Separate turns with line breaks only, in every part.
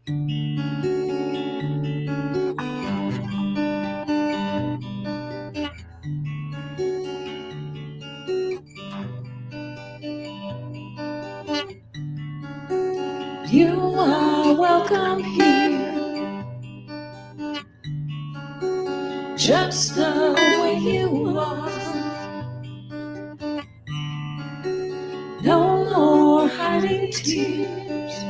You are welcome here, just the way you are. No more hiding tears,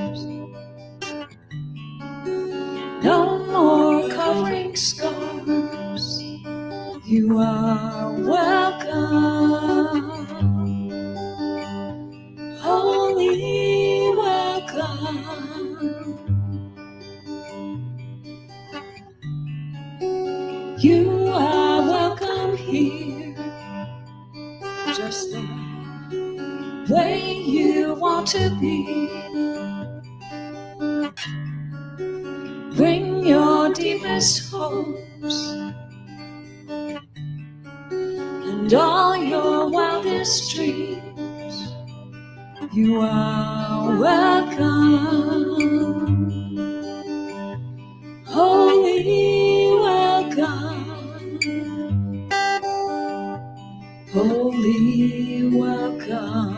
no more covering scars. You are welcome, holy welcome. You are welcome here, just the way you want to be. Bring your deepest hopes and all your wildest dreams. You are welcome, holy welcome, holy welcome.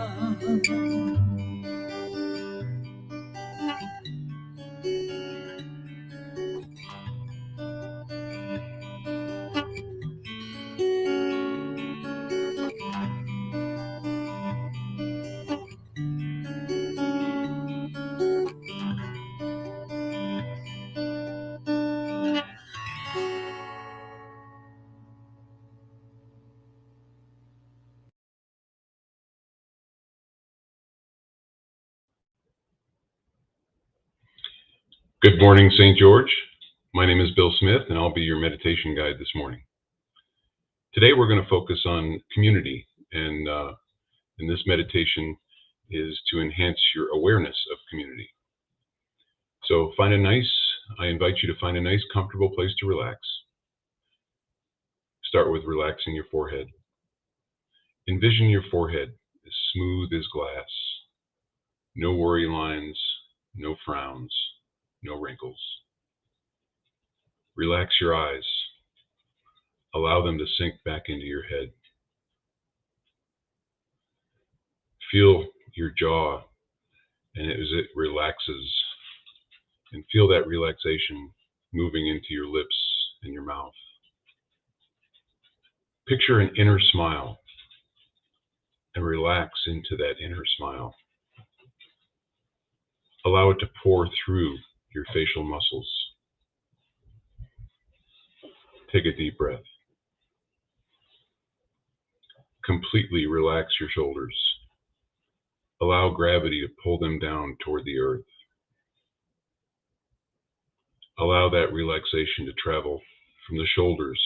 Good morning, St. George. My name is Bill Smith, and I'll be your meditation guide this morning. Today, we're going to focus on community, and this meditation is to enhance your awareness of community. So I invite you to find a nice, comfortable place to relax. Start with relaxing your forehead. Envision your forehead as smooth as glass. No worry lines, no frowns, no wrinkles. Relax your eyes. Allow them to sink back into your head. Feel your jaw, and as it relaxes, and feel that relaxation moving into your lips and your mouth. Picture an inner smile and relax into that inner smile. Allow it to pour through your facial muscles. Take a deep breath. Completely relax your shoulders. Allow gravity to pull them down toward the earth. Allow that relaxation to travel from the shoulders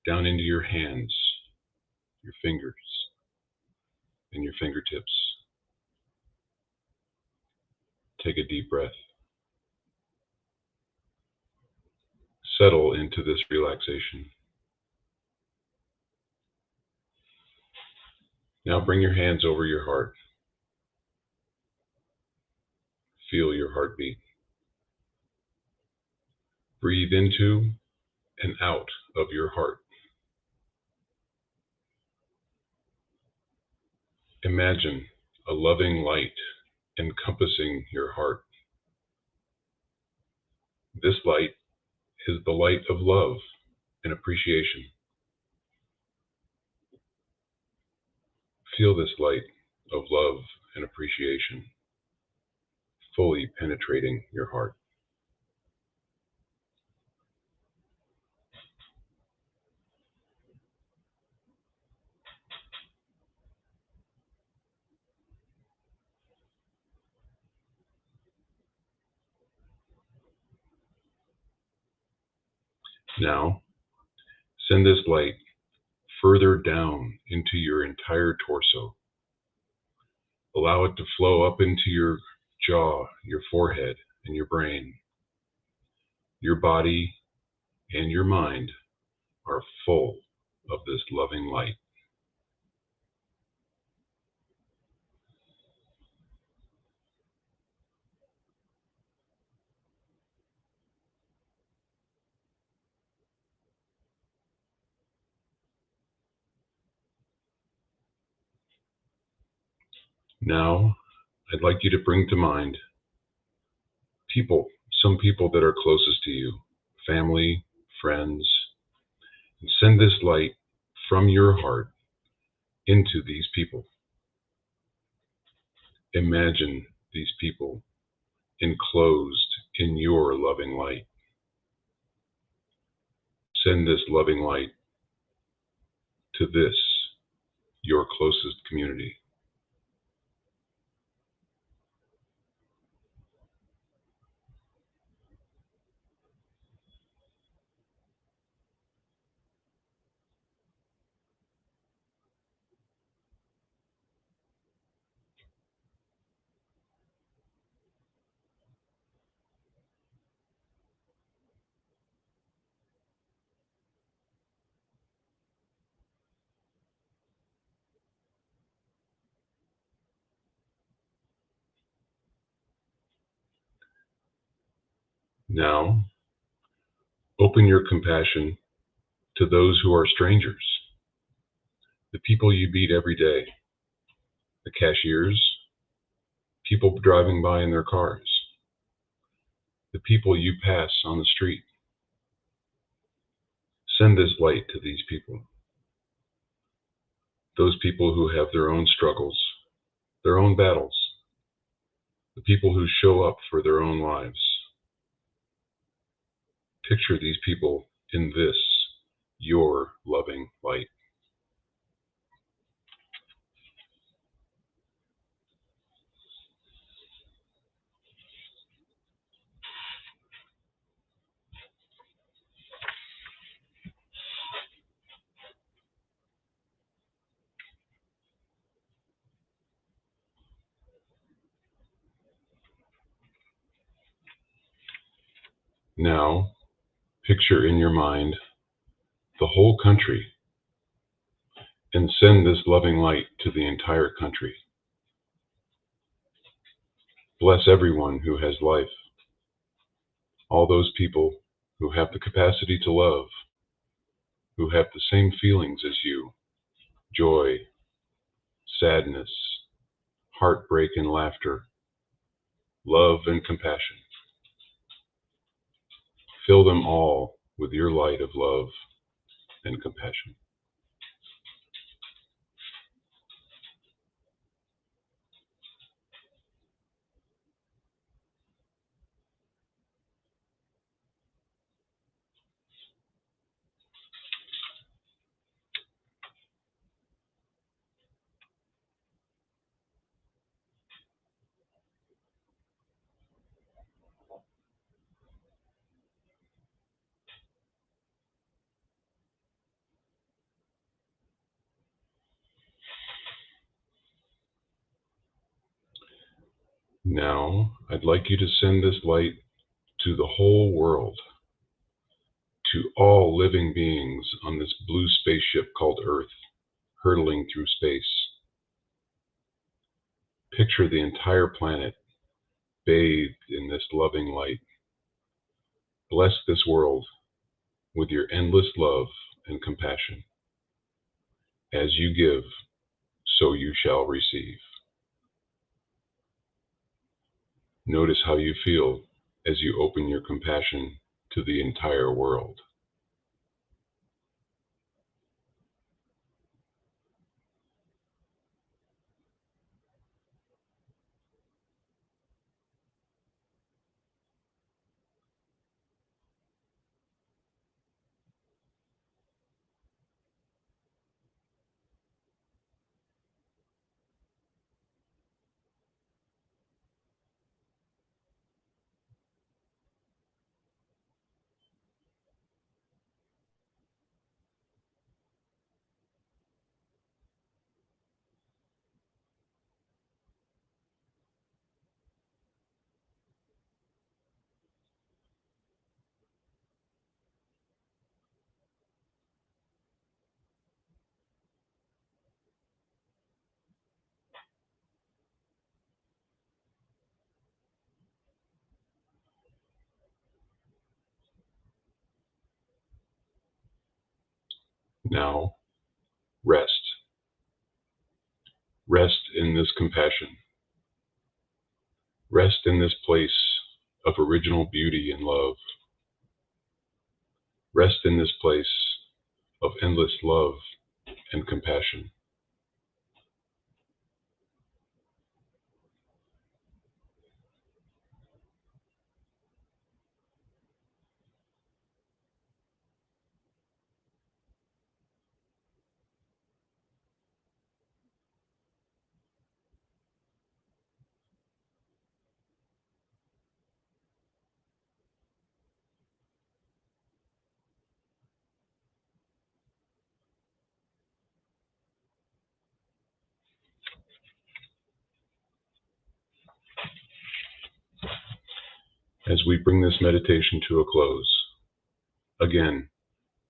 down into your hands, your fingers, and your fingertips. Take a deep breath. Settle into this relaxation. Now bring your hands over your heart. Feel your heartbeat. Breathe into and out of your heart. Imagine a loving light encompassing your heart. This light is the light of love and appreciation. Feel this light of love and appreciation fully penetrating your heart. Now, send this light further down into your entire torso. Allow it to flow up into your jaw, your forehead, and your brain. Your body and your mind are full of this loving light. Now, I'd like you to bring to mind some people that are closest to you, family, friends, and send this light from your heart into these people. Imagine these people enclosed in your loving light. Send this loving light to this, your closest community. Now, open your compassion to those who are strangers, the people you meet every day, the cashiers, people driving by in their cars, the people you pass on the street. Send this light to these people, those people who have their own struggles, their own battles, the people who show up for their own lives. Picture these people in this, your loving light. Now, picture in your mind the whole country and send this loving light to the entire country. Bless everyone who has life, all those people who have the capacity to love, who have the same feelings as you, joy, sadness, heartbreak and laughter, love and compassion. Fill them all with your light of love and compassion. Now, I'd like you to send this light to the whole world, to all living beings on this blue spaceship called Earth, hurtling through space. Picture the entire planet bathed in this loving light. Bless this world with your endless love and compassion. As you give, so you shall receive. Notice how you feel as you open your compassion to the entire world. Now, rest. Rest in in this compassion. Rest in this place of original beauty and love. Rest in this place of endless love and compassion. As we bring this meditation to a close, again,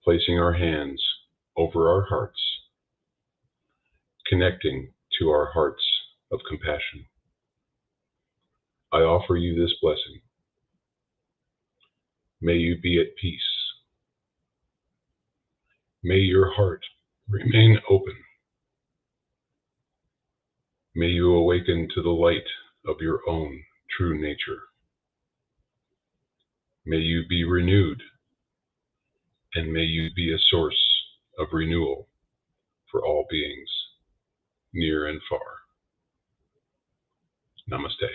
placing our hands over our hearts, connecting to our hearts of compassion, I offer you this blessing. May you be at peace. May your heart remain open. May you awaken to the light of your own true nature. May you be renewed, and may you be a source of renewal for all beings, near and far. Namaste.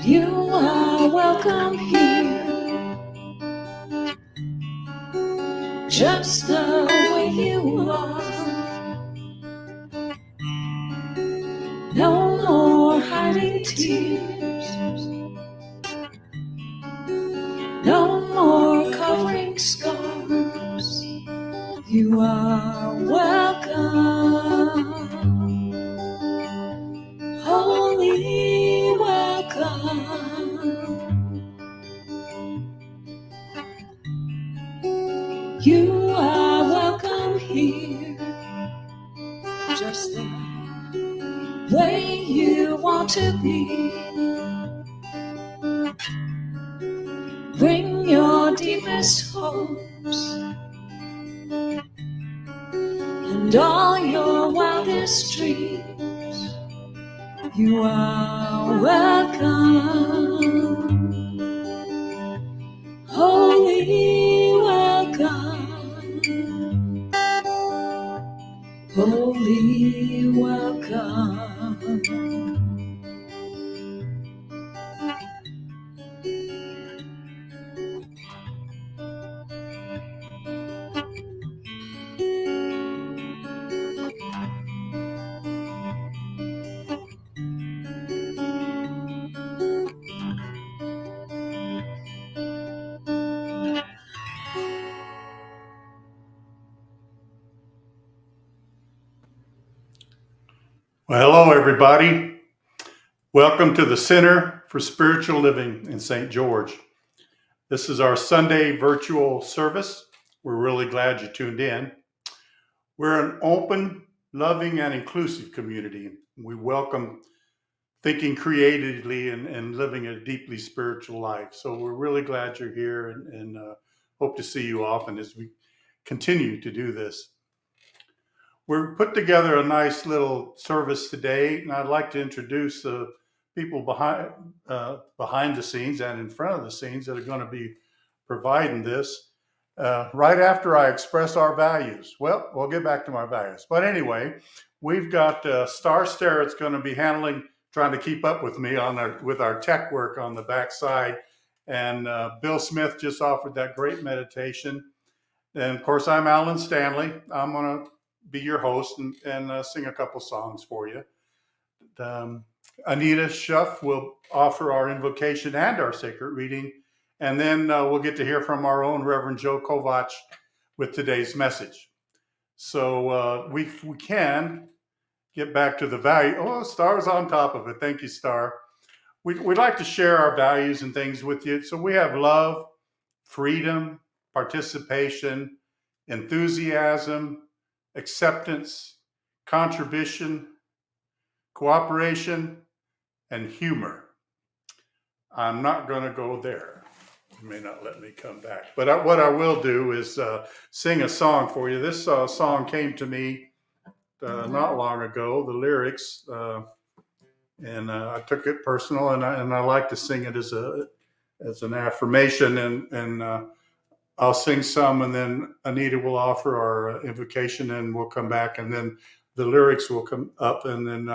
You are welcome here, just the way you are. No more hiding tears, no more covering scars. You are welcome, holy welcome. You are welcome here, just the way you want to be. Bring your deepest hopes and all your wildest dreams. You are welcome, holy welcome, holy welcome.
Well, hello, everybody. Welcome to the Center for Spiritual Living in St. George. This is our Sunday virtual service. We're really glad you tuned in. We're an open, loving, and inclusive community. We welcome thinking creatively and living a deeply spiritual life. So we're really glad you're here and hope to see you often as we continue to do this. We're put together a nice little service today, and I'd like to introduce the people behind the scenes and in front of the scenes that are going to be providing this. Right after I express our values. Well, we'll get back to my values. But anyway, we've got Star Starrett's going to be trying to keep up with me with our tech work on the backside. And Bill Smith just offered that great meditation. And of course, I'm Alan Stanley. I'm going to be your host and sing a couple songs for you. Anita Schuff will offer our invocation and our sacred reading. And then we'll get to hear from our own Reverend Joe Kovach with today's message. So we can get back to the value. Oh, Star's on top of it. Thank you, Star. We'd like to share our values and things with you. So we have love, freedom, participation, enthusiasm, acceptance, contribution, cooperation, and humor. I'm not going to go there. You may not let me come back. But what I will do is sing a song for you. This song came to me not long ago, the lyrics, and I took it personal, and I like to sing it as an affirmation, and I'll sing some, and then Anita will offer our invocation, and we'll come back, and then the lyrics will come up, and then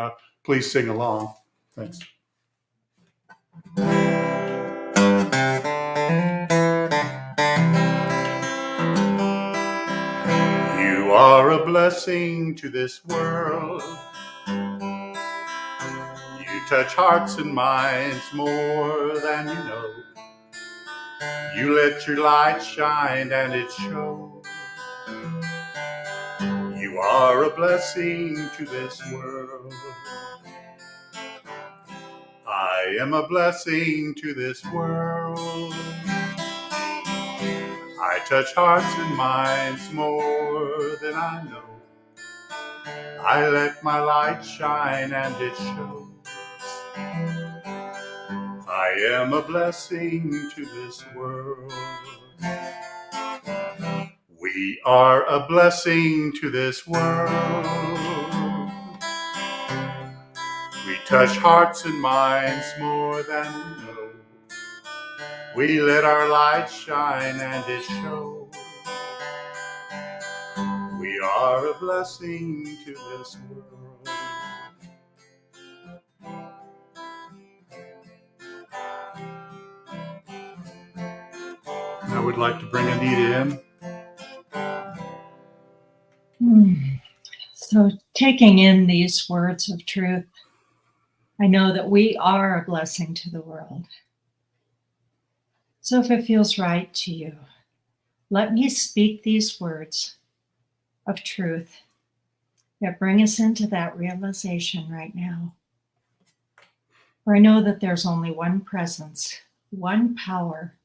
please sing along. Thanks. You are a blessing to this world. You touch hearts and minds more than you know. You let your light shine and it shows. You are a blessing to this world. I am a blessing to this world. I touch hearts and minds more than I know. I let my light shine and it shows. I am a blessing to this world. We are a blessing to this world. We touch hearts and minds more than we know. We let our light shine and it shows. We are a blessing to this world. I would like to bring Anita in.
So taking in these words of truth, I know that we are a blessing to the world. So if it feels right to you, let me speak these words of truth that bring us into that realization right now. For I know that there's only one presence, one power,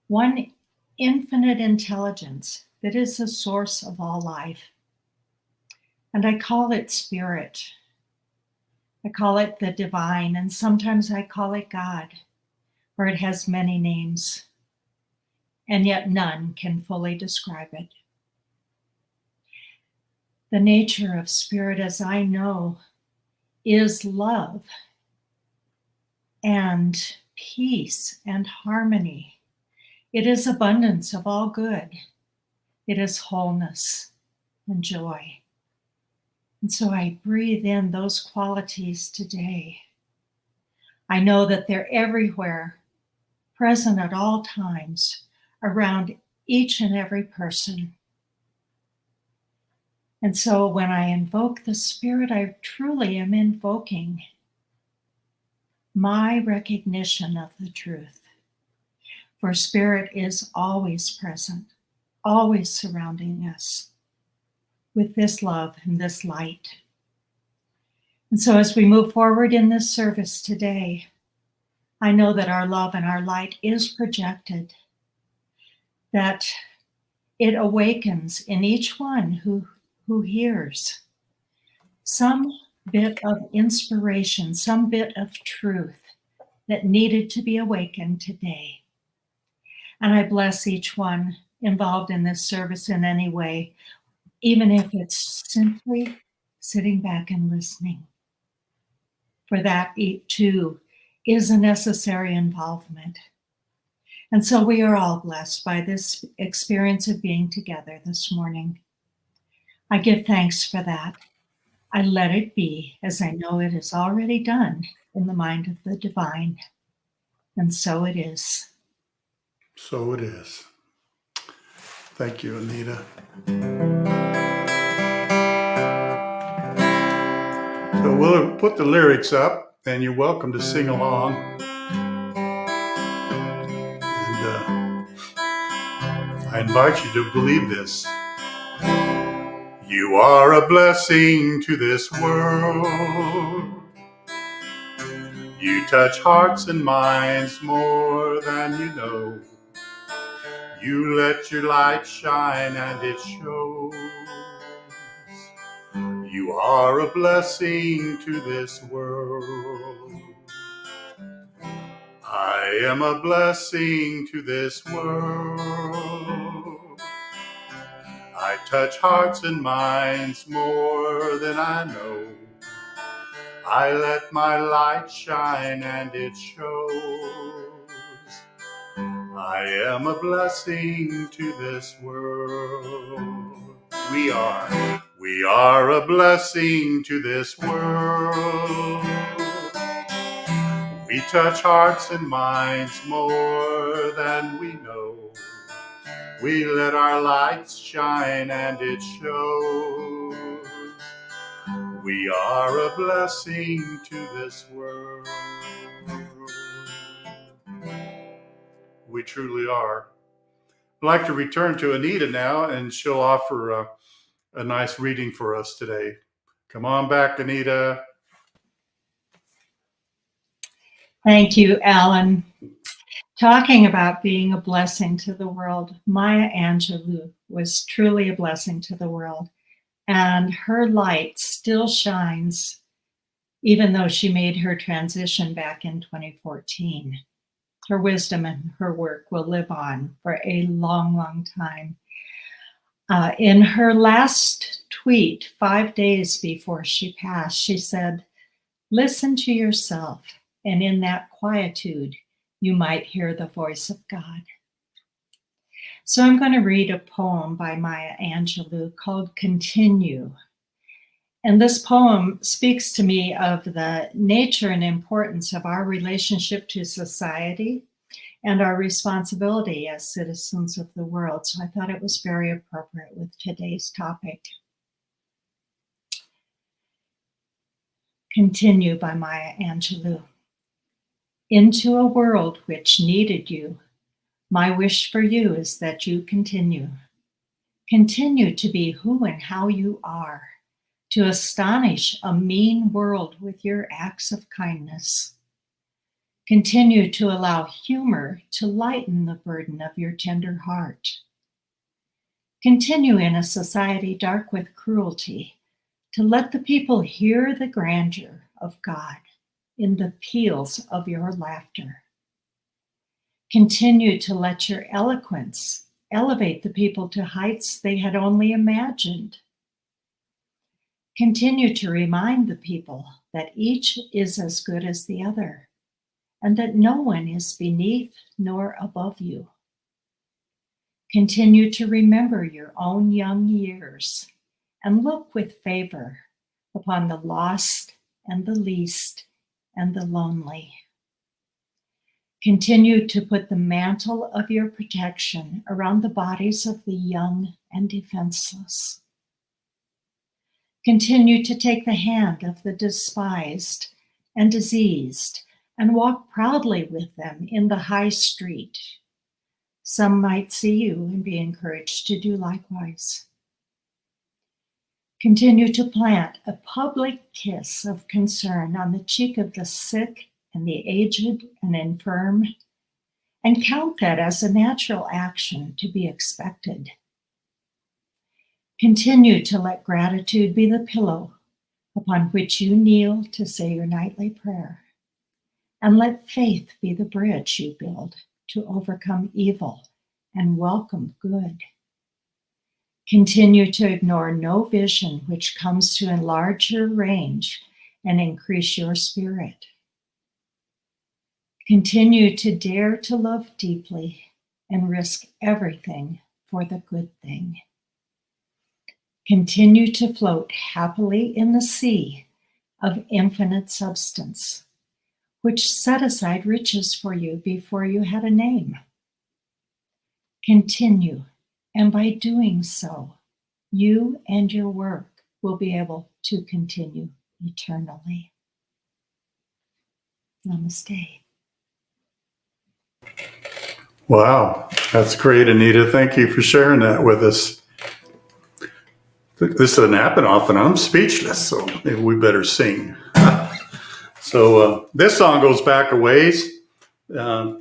one infinite intelligence that is the source of all life. And I call it spirit. I call it the divine, and sometimes I call it God, for it has many names, and yet none can fully describe it. The nature of spirit, as I know, is love and peace and harmony. It is abundance of all good. It is wholeness and joy. And so I breathe in those qualities today. I know that they're everywhere, present at all times, around each and every person. And so when I invoke the Spirit, I truly am invoking my recognition of the truth. For Spirit is always present, always surrounding us with this love and this light. And so as we move forward in this service today, I know that our love and our light is projected, that it awakens in each one who who hears. Some bit of inspiration, some bit of truth that needed to be awakened today. And I bless each one involved in this service in any way, even if it's simply sitting back and listening. For that, too, is a necessary involvement. And so we are all blessed by this experience of being together this morning. I give thanks for that. I let it be, as I know it is already done in the mind of the divine. And so it is.
So it is. Thank you, Anita. So we'll put the lyrics up, and you're welcome to sing along. And I invite you to believe this. You are a blessing to this world. You touch hearts and minds more than you know. You let your light shine and it shows. You are a blessing to this world. I am a blessing to this world. I touch hearts and minds more than I know. I let my light shine and it shows. I am a blessing to this world. We are a blessing to this world. We touch hearts and minds more than we know. We let our lights shine and it shows. We are a blessing to this world. We truly are. I'd like to return to Anita now, and she'll offer a nice reading for us today. Come on back, Anita.
Thank you, Alan. Talking about being a blessing to the world, Maya Angelou was truly a blessing to the world, and her light still shines, even though she made her transition back in 2014. Her wisdom and her work will live on for a long, long time. In her last tweet, 5 days before she passed, she said, "Listen to yourself, and in that quietude, you might hear the voice of God." So I'm going to read a poem by Maya Angelou called "Continue." And this poem speaks to me of the nature and importance of our relationship to society and our responsibility as citizens of the world. So I thought it was very appropriate with today's topic. Continue by Maya Angelou. Into a world which needed you, my wish for you is that you continue. Continue to be who and how you are, to astonish a mean world with your acts of kindness. Continue to allow humor to lighten the burden of your tender heart. Continue in a society dark with cruelty to let the people hear the grandeur of God in the peals of your laughter. Continue to let your eloquence elevate the people to heights they had only imagined. Continue to remind the people that each is as good as the other, and that no one is beneath nor above you. Continue to remember your own young years and look with favor upon the lost and the least and the lonely. Continue to put the mantle of your protection around the bodies of the young and defenseless. Continue to take the hand of the despised and diseased and walk proudly with them in the high street. Some might see you and be encouraged to do likewise. Continue to plant a public kiss of concern on the cheek of the sick and the aged and infirm, and count that as a natural action to be expected. Continue to let gratitude be the pillow upon which you kneel to say your nightly prayer. And let faith be the bridge you build to overcome evil and welcome good. Continue to ignore no vision which comes to enlarge your range and increase your spirit. Continue to dare to love deeply and risk everything for the good thing. Continue to float happily in the sea of infinite substance, which set aside riches for you before you had a name. Continue, and by doing so, you and your work will be able to continue eternally. Namaste.
Wow, that's great, Anita. Thank you for sharing that with us. This doesn't happen often. I'm speechless, so maybe we better sing. So this song goes back a ways. A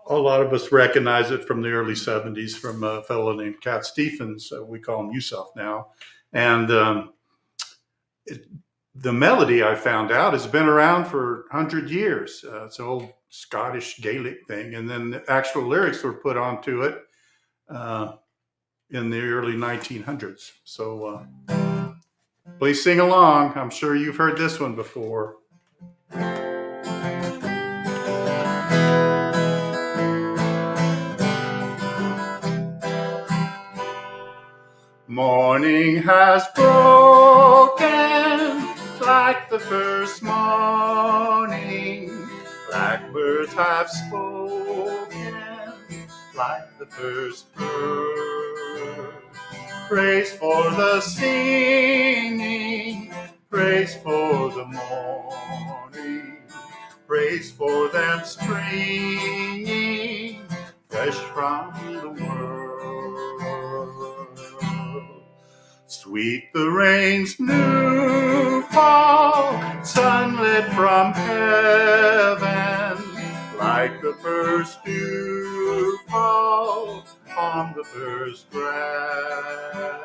lot of us recognize it from the early 70s from a fellow named Cat Stephens. We call him Yusuf now. And the melody, I found out, has been around for 100 years. It's an old Scottish Gaelic thing. And then the actual lyrics were put onto it in the early 1900s. So please sing along. I'm sure you've heard this one before. Morning has broken like the first morning. Blackbirds have spoken like the first bird. Praise for the singing, praise for the morning, praise for them springing fresh from the world. Sweet the rain's new fall, sunlit from heaven, like the first dew fall on the first grass.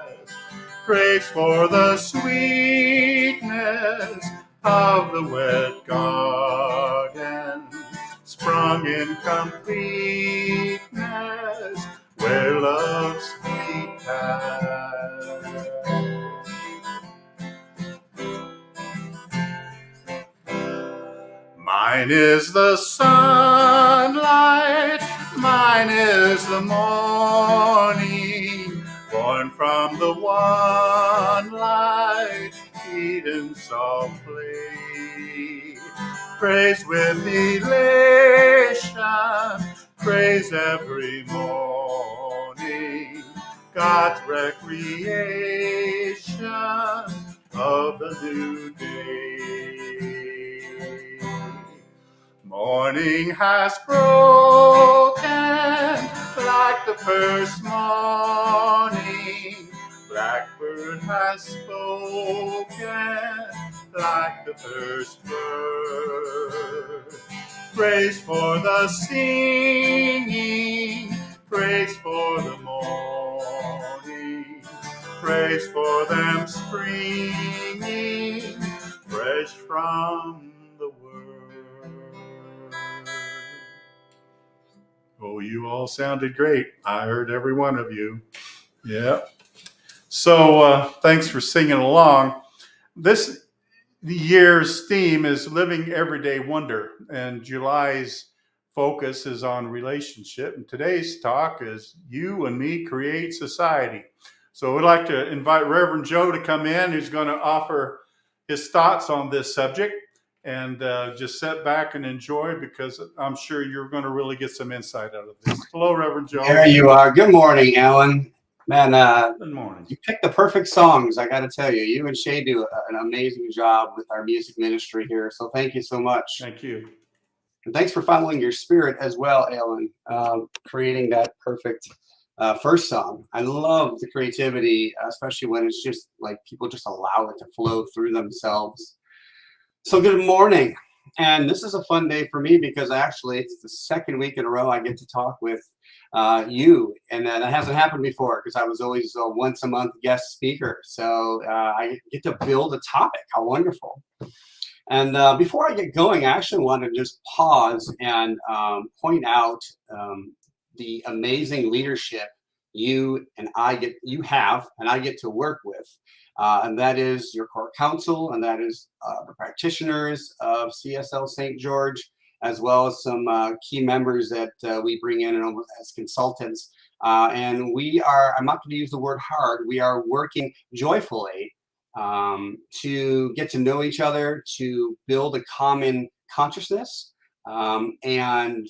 Praise for the sweetness of the wet garden, sprung in completeness where love's feet pass. Mine is the sunlight, mine is the morning, born from the one light, Eden softly. Praise with elation, praise every morning, God's recreation of the new day. Morning has broken like the first morning. Blackbird has spoken like the first bird. Praise for the singing, praise for the morning, praise for them springing fresh from the world. Oh, you all sounded great. I heard every one of you. Yeah. So thanks for singing along. This year's theme is Living Everyday Wonder, and July's focus is on relationship. And today's talk is You and Me Create Society. So we'd like to invite Reverend Joe to come in, who's going to offer his thoughts on this subject. And just sit back and enjoy, because I'm sure you're going to really get some insight out of this. Hello, Reverend Joe.
There you are. Good morning, Alan. Man,
Good morning.
you picked the perfect songs, I got to tell you. You and Shay do an amazing job with our music ministry here. So thank you so much.
Thank you.
And thanks for following your spirit as well, Alan, creating that perfect first song. I love the creativity, especially when it's just like people just allow it to flow through themselves. So good morning. And this is a fun day for me because actually it's the second week in a row I get to talk with you. And that hasn't happened before because I was always a once a month guest speaker. So I get to build a topic. How wonderful. And before I get going, I actually want to just pause and point out the amazing leadership you have and I get to work with. And that is your core council, and that is the practitioners of CSL St. George, as well as some key members that we bring in as consultants. And we are, I'm not going to use the word hard, we are working joyfully to get to know each other, to build a common consciousness, and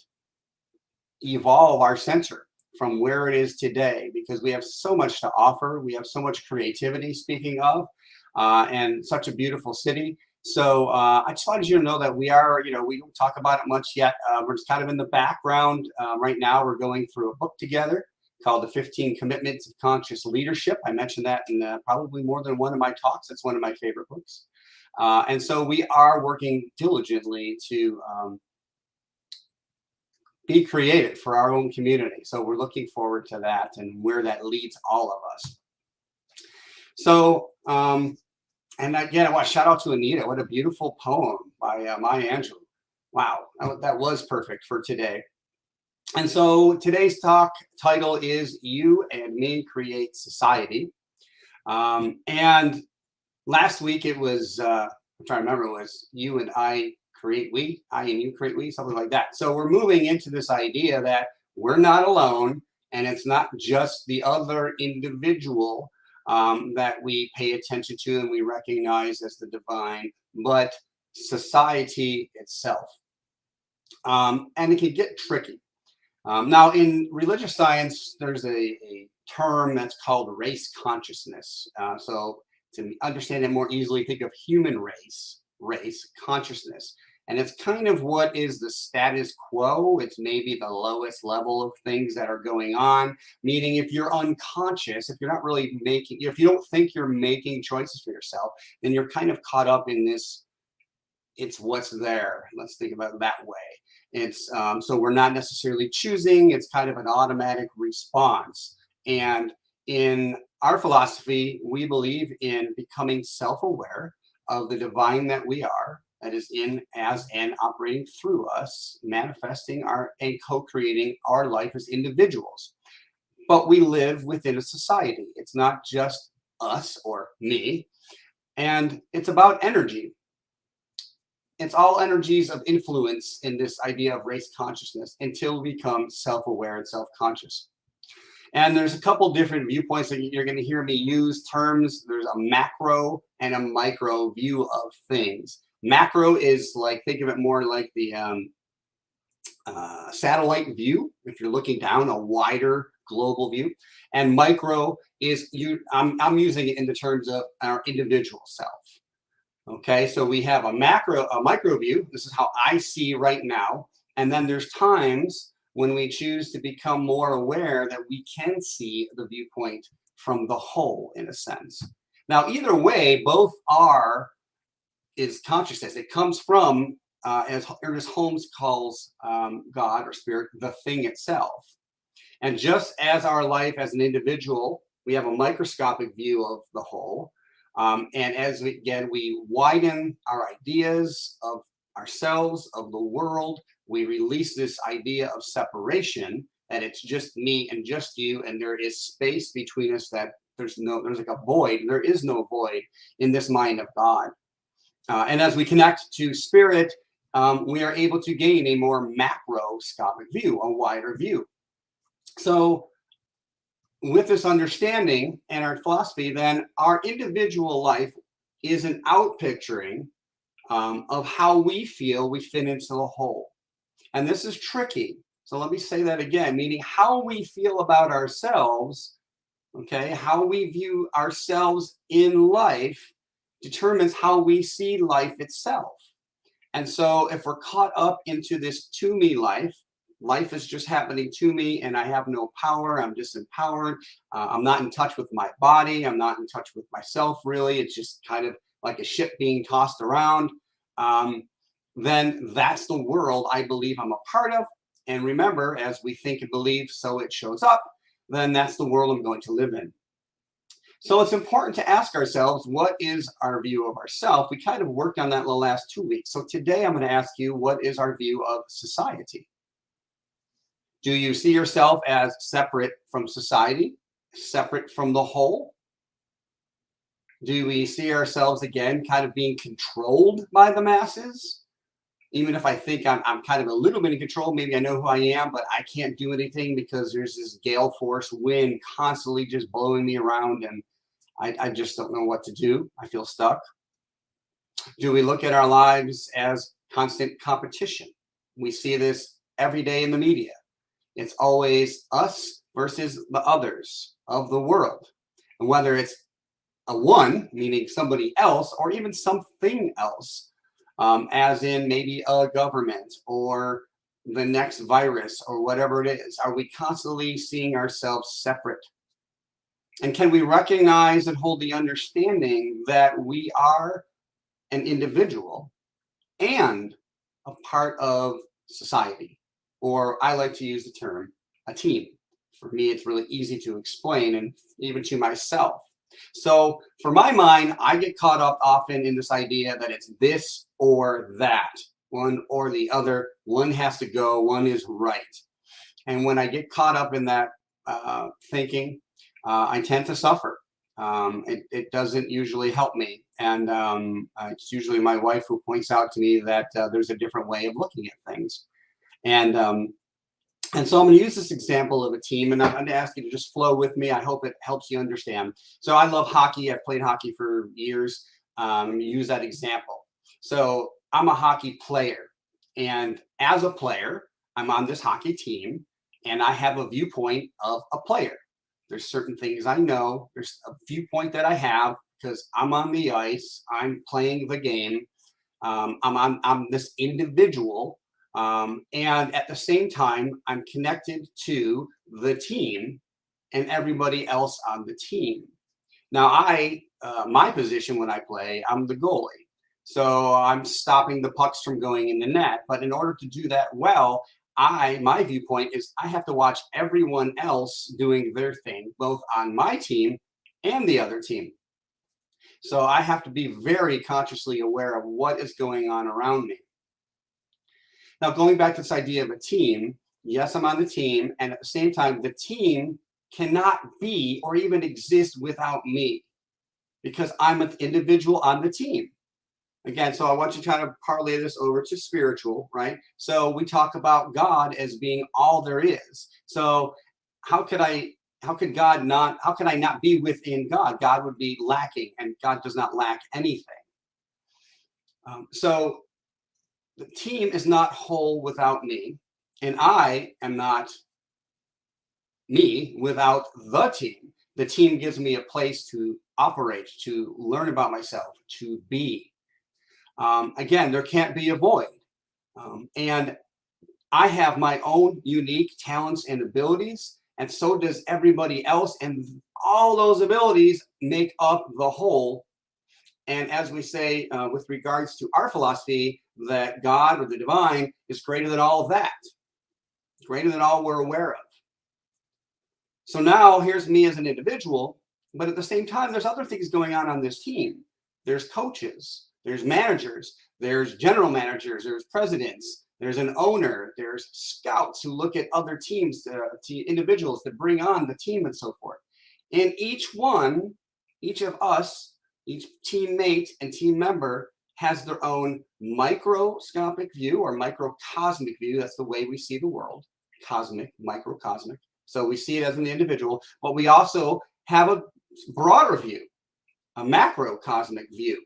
evolve our center from where it is today, because we have so much to offer. We have so much creativity, speaking of, and such a beautiful city. So I just wanted you to know that we are, we don't talk about it much yet. We're just kind of in the background. Right now, we're going through a book together called The 15 Commitments of Conscious Leadership. I mentioned that in probably more than one of my talks. It's one of my favorite books. And so we are working diligently to be creative for our own community. So we're looking forward to that and where that leads all of us. So, and again, I want to shout out to Anita. What a beautiful poem by Maya Angelou. Wow, that was perfect for today. And so today's talk title is You and Me Create Society. And last week it was, I'm trying to remember, it was You and I Create We, I and You Create We, something like that. So we're moving into this idea that we're not alone, and it's not just the other individual that we pay attention to and we recognize as the divine, but society itself. And it can get tricky. Now, in religious science, there's a term that's called race consciousness. So to understand it more easily, think of human race consciousness. And it's kind of what is the status quo. It's maybe the lowest level of things that are going on, meaning if you're unconscious, if you're not really making, if you don't think you're making choices for yourself, then you're kind of caught up in this, it's what's there. Let's think about it that way. It's so we're not necessarily choosing, it's kind of an automatic response. And in our philosophy, we believe in becoming self-aware of the divine that we are, that is in, as, and operating through us, manifesting and co-creating our life as individuals. But we live within a society. It's not just us or me. And it's about energy. It's all energies of influence in this idea of race consciousness until we become self-aware and self-conscious. And there's a couple different viewpoints that you're going to hear me use terms. There's a macro and a micro view of things. Macro is like, think of it more like the satellite view, if you're looking down a wider global view. And micro is, I'm using it in the terms of our individual self. Okay, so we have a micro view. This is how I see right now. And then there's times when we choose to become more aware that we can see the viewpoint from the whole, in a sense. Now, either way, both is consciousness. It comes from, as Ernest Holmes calls God or spirit, the thing itself. And just as our life as an individual, we have a microscopic view of the whole. And as we widen our ideas of ourselves, of the world, we release this idea of separation, that it's just me and just you, and there is space between us, that there's like a void. There is no void in this mind of God. And as we connect to spirit, we are able to gain a more macroscopic view, a wider view. So with this understanding and our philosophy, then our individual life is an outpicturing of how we feel we fit into the whole. And this is tricky. So let me say that again, meaning how we feel about ourselves, okay, how we view ourselves in life determines how we see life itself. And so if we're caught up into this to me life is just happening to me and I have no power, I'm disempowered, I'm not in touch with my body, I'm not in touch with myself really, it's just kind of like a ship being tossed around. then that's the world I believe I'm a part of. And remember, as we think and believe, so it shows up, then that's the world I'm going to live in. So it's important to ask ourselves, what is our view of ourselves? We kind of worked on that the last 2 weeks. So today I'm going to ask you, what is our view of society? Do you see yourself as separate from society, separate from the whole? Do we see ourselves, again, kind of being controlled by the masses? Even if I think I'm kind of a little bit in control, maybe I know who I am, but I can't do anything because there's this gale force wind constantly just blowing me around, and I just don't know what to do. I feel stuck. Do we look at our lives as constant competition? We see this every day in the media. It's always us versus the others of the world. And whether it's a one, meaning somebody else, or even something else, as in maybe a government or the next virus or whatever it is, are we constantly seeing ourselves separate? And can we recognize and hold the understanding that we are an individual and a part of society? Or I like to use the term a team. For me, it's really easy to explain, and even to myself. So for my mind, I get caught up often in this idea that it's this or that, one or the other. One has to go, one is right. And when I get caught up in that thinking, I tend to suffer. It doesn't usually help me. And it's usually my wife who points out to me that there's a different way of looking at things. And so I'm going to use this example of a team, and I'm going to ask you to just flow with me. I hope it helps you understand. So I love hockey. I've played hockey for years. I'm going to use that example. So I'm a hockey player, and as a player, I'm on this hockey team, and I have a viewpoint of a player. There's certain things I know. There's a viewpoint that I have because I'm on the ice. I'm playing the game. I'm this individual. And at the same time, I'm connected to the team and everybody else on the team. Now, my position when I play, I'm the goalie. So I'm stopping the pucks from going in the net. But in order to do that well, my viewpoint is I have to watch everyone else doing their thing, both on my team and the other team. So I have to be very consciously aware of what is going on around me. Now, going back to this idea of a team, yes, I'm on the team. And at the same time, the team cannot be or even exist without me because I'm an individual on the team. Again, so I want you to kind of parlay this over to spiritual, right? So we talk about God as being all there is. So how can I not be within God? God would be lacking, and God does not lack anything. So the team is not whole without me, and I am not me without the team. The team gives me a place to operate, to learn about myself, to be. Again, there can't be a void. And I have my own unique talents and abilities, and so does everybody else. And all those abilities make up the whole. And as we say with regards to our philosophy, that God or the divine is greater than all of that, greater than all we're aware of. So now here's me as an individual, but at the same time, there's other things going on this team. There's coaches, there's managers, there's general managers, there's presidents, there's an owner, there's scouts who look at other teams, individuals that bring on the team and so forth. And each of us, each teammate and team member has their own microscopic view or microcosmic view. That's the way we see the world. Cosmic, microcosmic. So we see it as an individual, but we also have a broader view, a macrocosmic view.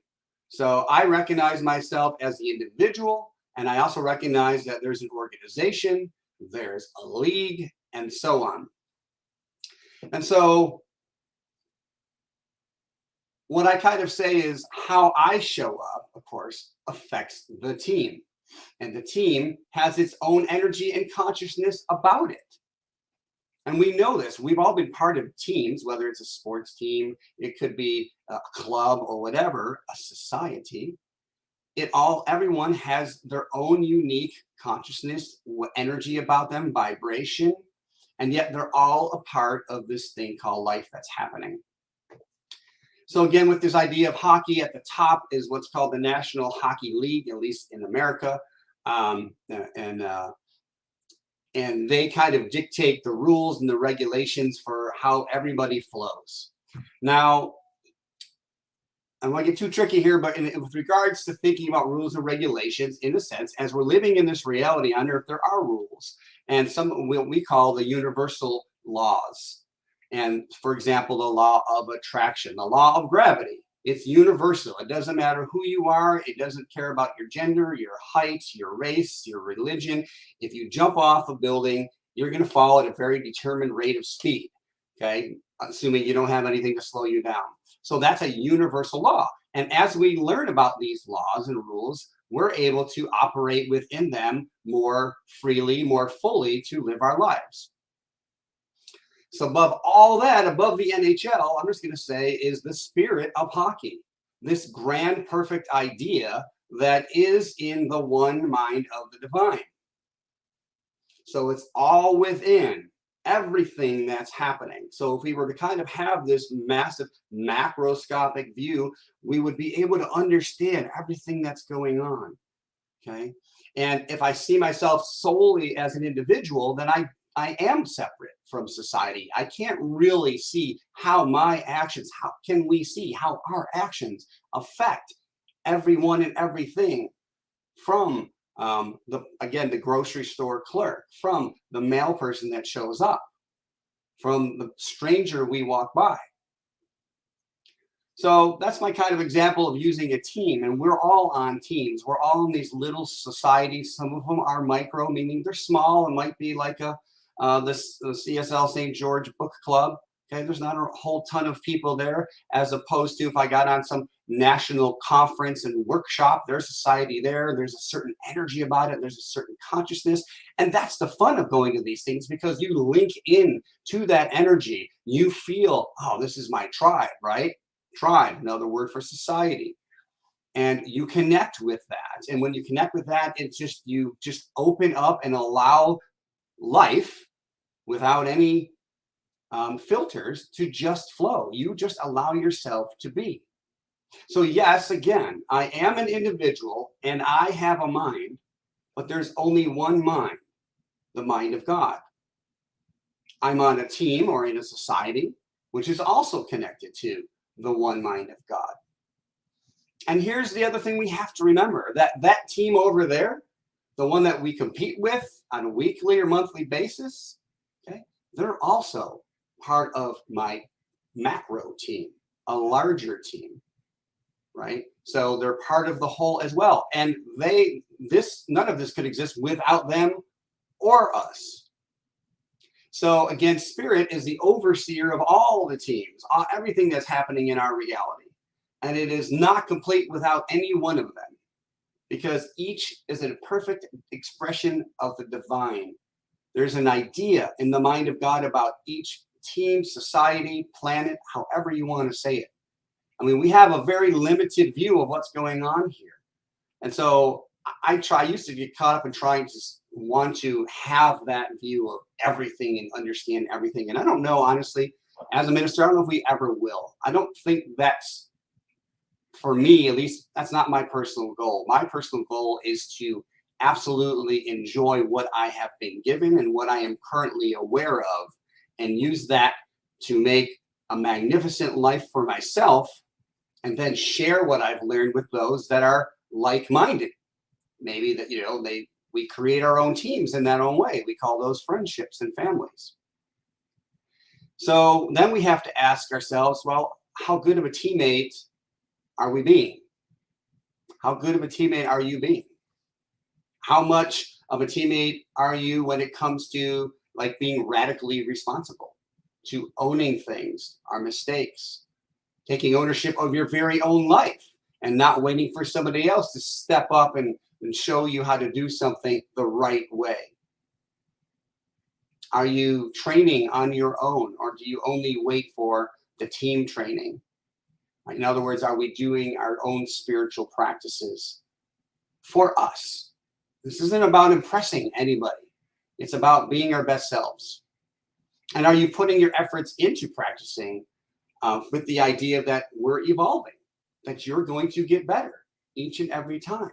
So I recognize myself as the individual, and I also recognize that there's an organization, there's a league, and so on. And so what I kind of say is how I show up, of course, affects the team. And the team has its own energy and consciousness about it. And we know this. We've all been part of teams, whether it's a sports team, it could be a club or whatever, a society. everyone has their own unique consciousness, energy about them, vibration, and yet they're all a part of this thing called life that's happening. So again, with this idea of hockey, at the top is what's called the National Hockey League, at least in America. And they kind of dictate the rules and the regulations for how everybody flows. Now, I don't want to get too tricky here, but with regards to thinking about rules and regulations, in a sense, as we're living in this reality, I wonder if there are rules and some what we call the universal laws. And for example, the law of attraction, the law of gravity, it's universal. It doesn't matter who you are. It doesn't care about your gender, your height, your race, your religion. If you jump off a building, you're going to fall at a very determined rate of speed, okay? Assuming you don't have anything to slow you down. So that's a universal law. And as we learn about these laws and rules, we're able to operate within them more freely, more fully to live our lives. So above all that, above the NHL, I'm just going to say is the spirit of hockey, this grand, perfect idea that is in the one mind of the divine. So it's all within everything that's happening. So if we were to kind of have this massive macroscopic view, we would be able to understand everything that's going on. Okay. And if I see myself solely as an individual, then I am separate from society. I can't really see how my actions, how can we see how our actions affect everyone and everything, from the grocery store clerk, from the mail person that shows up, from the stranger we walk by. So that's my kind of example of using a team, and we're all on teams. We're all in these little societies. Some of them are micro, meaning they're small and might be like the CSL St. George Book Club. Okay, there's not a whole ton of people there, as opposed to if I got on some national conference and workshop, there's society there. There's a certain energy about it. There's a certain consciousness. And that's the fun of going to these things, because you link in to that energy. You feel, oh, this is my tribe, right? Tribe, another word for society. And you connect with that. And when you connect with that, it's just, you just open up and allow life without any filters to just flow. You just allow yourself to be. So yes, again, I am an individual and I have a mind, but there's only one mind, the mind of God. I'm on a team or in a society, which is also connected to the one mind of God. And here's the other thing we have to remember, that team over there, the one that we compete with on a weekly or monthly basis, okay, they're also part of my macro team, a larger team, right? So they're part of the whole as well. And none of this could exist without them or us. So again, spirit is the overseer of all the teams, everything that's happening in our reality. And it is not complete without any one of them, because each is a perfect expression of the divine. There's an idea in the mind of God about each team, society, planet, however you want to say it. I mean, we have a very limited view of what's going on here. And so I used to get caught up in trying to want to have that view of everything and understand everything. And I don't know, honestly, as a minister, I don't know if we ever will. I don't think that's, for me, at least, that's not my personal goal. My personal goal is to absolutely enjoy what I have been given and what I am currently aware of, and use that to make a magnificent life for myself, and then share what I've learned with those that are like-minded. Maybe that, we create our own teams in that own way. We call those friendships and families. So then we have to ask ourselves, well, how good of a teammate are we being? How good of a teammate are you being? How much of a teammate are you when it comes to like being radically responsible, to owning things, our mistakes, taking ownership of your very own life, and not waiting for somebody else to step up and show you how to do something the right way? Are you training on your own, or do you only wait for the team training? In other words, are we doing our own spiritual practices? for us. This isn't about impressing anybody. It's about being our best selves. And are you putting your efforts into practicing with the idea that we're evolving, that you're going to get better each and every time?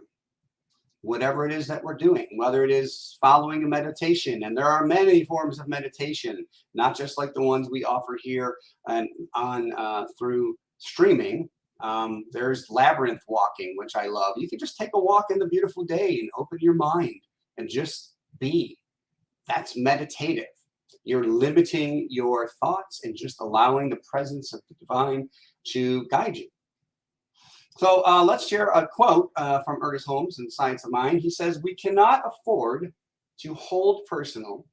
Whatever it is that we're doing, whether it is following a meditation, and there are many forms of meditation, not just like the ones we offer here and on through streaming. There's labyrinth walking, which I love. You can just take a walk in the beautiful day and open your mind and just be. That's meditative. You're limiting your thoughts and just allowing the presence of the divine to guide you. So let's share a quote from Ernest Holmes in Science of Mind. He says, "We cannot afford to hold personal